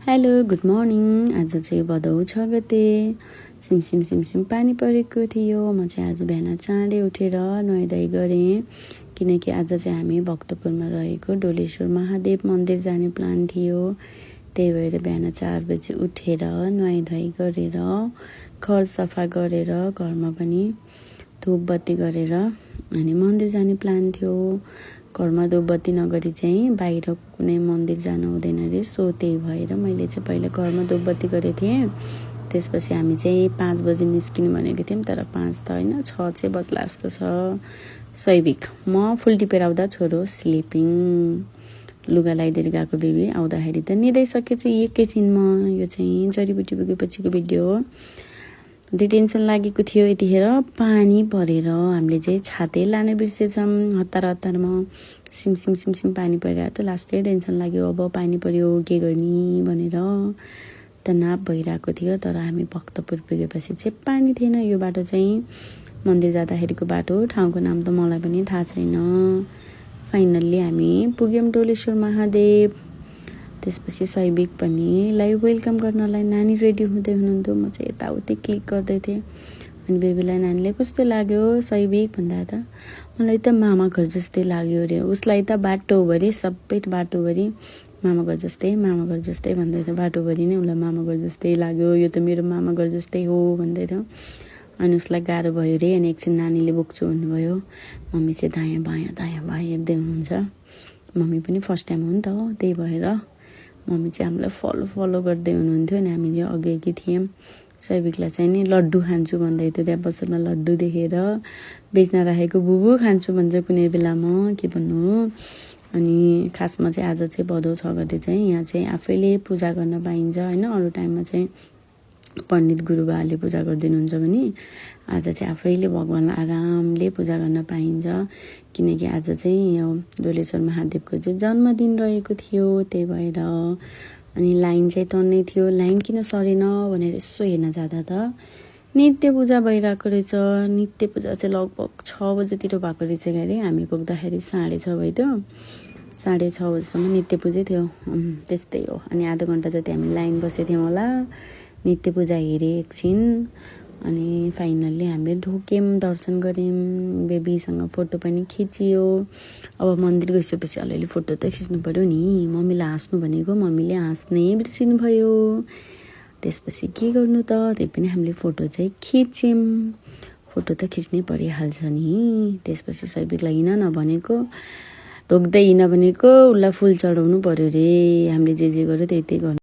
Hello good morning. आज चाहिँ भदौ 6 गते सिमसिम पानी परेको थियो। म चाहिँ आज बिहान चाँडै उठेर नुहाइधुवाइ गरेँ किनकि आज चाहिँ हामी भक्तपुरमा रहेको डोलेश्वर महादेव मन्दिर जाने प्लान थियो। त्यही भएर बिहान 4 बजे उठेर नुहाइधुवाइ गरेर घर सफा गरेर घरमा पनि धूप बत्ती गरेर अनि मन्दिर जाने प्लान थियो। घरमा धूप बत्ती नगरी चाहिँ बाहिर कुनै मन्दिर जानु हुँदैन रे। सो त्यही भएर मैले चाहिँ पहिला घरमा धूप बत्ती गरेको थिएँ। त्यसपछि हामी चाहिँ 5 बजे निस्किने भनेको थियौँ, तर 5 त होइन 6 चाहिँ बज्ला जस्तो छ। सैविक म फुल टिपेर आउँदा छोरो स्लिपिङ, लुगा लगाइदिएर गएको बेबी आउँदाखेरि त निदाइसकेछ एकैछिनमा। यो चाहिँ जडीबुटी पुगेपछिको भिडियो हो। धेरै टेन्सन लागेको थियो यतिखेर पानी परेर हामीले चाहिँ छाते लान बिर्सेछौँ। हतारमा सिमसिम पानी परिरहेको थियो। लास्टै टेन्सन लाग्यो, अब पानी पर्यो के गर्ने भनेर तनाव भइरहेको थियो। तर हामी भक्तपुर पुगेपछि चाहिँ पानी थिएन। यो बाटो चाहिँ मन्दिर जाँदाखेरिको बाटो, ठाउँको नाम त मलाई पनि थाहा छैन। फाइनल्ली हामी पुग्यौँ डोलेश्वर महादेव। त्यसपछि सैविक पनि लाइभ वेलकम गर्नलाई नानी रेडी हुँदै हुनुहुन्थ्यो। म चाहिँ यताउति क्लिक गर्दै थिएँ। अनि बेबीलाई नानीले कस्तो लाग्यो सैविक भन्दा त मलाई त मामा घर जस्तै लाग्यो रे। उसलाई त बाटोभरि सबै बाटोभरि मामा घर जस्तै भन्दै थियो। बाटोभरि नै उसलाई मामा घर जस्तै लाग्यो, यो त मेरो मामा घर जस्तै हो भन्दै थियो। अनि उसलाई गाह्रो भयो रे। अनि एकछिन नानीले बोक्छु भन्नुभयो। मम्मी चाहिँ दायाँ बायाँ हेर्दै हुनुहुन्छ। मम्मी पनि फर्स्ट टाइम हो नि त, त्यही भएर मम्मी चाहिँ हामीलाई फलो गर्दै हुनुहुन्थ्यो। अनि हामी चाहिँ अघि थियौँ। सैविकलाई चाहिँ नि लड्डु खान्छु भन्दै थियो। त्यहाँ पसलमा लड्डु देखेर बेच्न राखेको बुबु खान्छु भन्छ कुनै बेलामा, के भन्नु। अनि खासमा चाहिँ आज चाहिँ भदौ 6 गते चाहिँ यहाँ चाहिँ आफैले पूजा गर्न पाइन्छ होइन। अरू टाइममा चाहिँ पण्डित गुरुबाले पूजा गरिदिनुहुन्छ भने आज चाहिँ आफैले भगवान्लाई आरामले पूजा गर्न पाइन्छ। किनकि आज चाहिँ यो डोलेश्वर महादेवको चाहिँ जन्मदिन रहेको थियो। त्यही भएर अनि लाइन चाहिँ टन्नै थियो। लाइन किन सरेन भनेर यसो हेर्न जाँदा त नित्य पूजा भइरहेको रहेछ। नित्य पूजा चाहिँ लगभग 6 बजेतिर भएको रहेछ गरे। हामी पुग्दाखेरि 6:30 भइदियो। 6:30 बजीसम्म नित्य पूजै थियो। त्यस्तै हो। अनि आधा घन्टा जति हामी लाइन बसेको थियौँ होला। नित्य पूजा हेरेँ एकछिन। अनि फाइनल्ली हामीले ढोक्यौँ, दर्शन गऱ्यौँ। बेबीसँग फोटो पनि खिचियो। अब मन्दिर गइसकेपछि अलिअलि फोटो त खिच्नु पऱ्यो नि। मम्मीलाई हाँस्नु भनेको मम्मीले हाँस्नै बिर्सिनु भयो। त्यसपछि के गर्नु त, त्यही पनि हामीले फोटो चाहिँ खिच्यौँ। फोटो त खिच्नै परिहाल्छ नि। त्यसपछि सैविकलाई हिँड नभनेको, ढोक्दै हिँड भनेको उसलाई फुल चढाउनु पऱ्यो रे। हामीले जे गर्यो त्यही गर्नु।